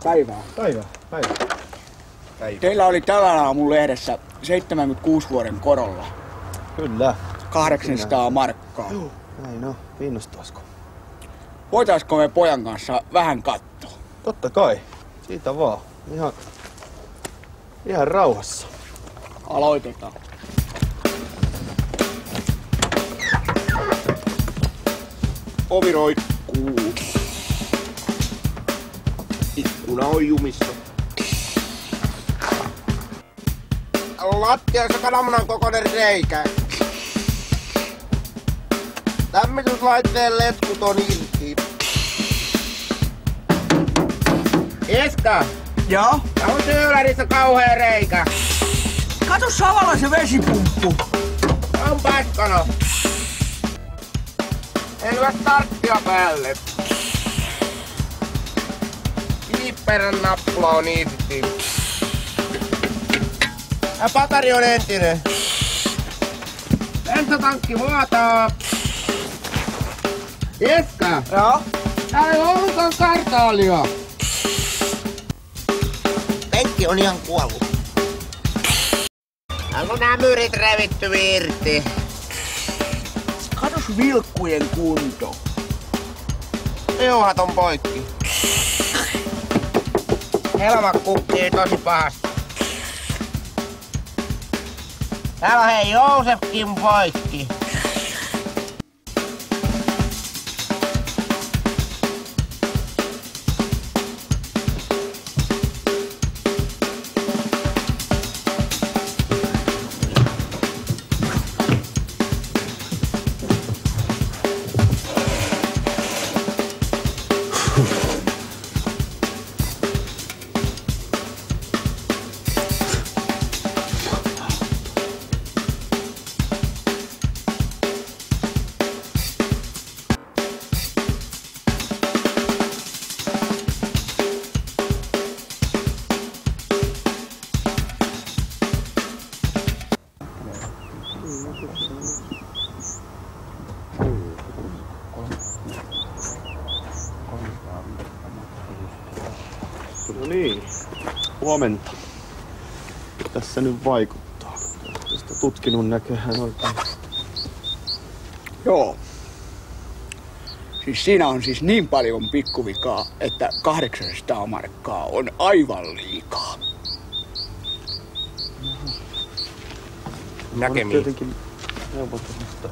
Päivää. Päivä. Teillä oli tällä aamulla lehdessä 76 vuoden korolla. Kyllä. 800 markkaa. Näin on. Kiinnostaisiko? Voitaisko me pojan kanssa vähän katsoa? Totta kai. Siitä vaan. Ihan rauhassa. Aloitetaan. Ovi roikkuu. Ikkuna on jumissa. Lattiassa kananmunan kokoinen reikä. Lämmityslaitteen letkut on irti. Eska! Joo? Tää on työlärissä kauhea reikä. Kato samalla se vesipumppu. On paskana. En lyö starttia päälle. Kiipperän nappula on irti. Ja patari on entinen. Bensatankki vuotaa. Eska! Joo? Tää ei ollenkaan kartaalia. Penkki on ihan kuollut. Onko nää myrit revitty irti? Katos vilkkujen kunto. Piuhat on poikki. Helma kukkii tosi pahasti. Täällä on hei Joosefkin poikki. No niin. Huomenta. Tässä nyt vaikuttaa. Tästä tutkinut näköhän oikein. Joo. Siis siinä on siis niin paljon pikkuvikaa, että 800 markkaa on aivan liikaa. Näkemiin. Tietenkin neuvottelusta.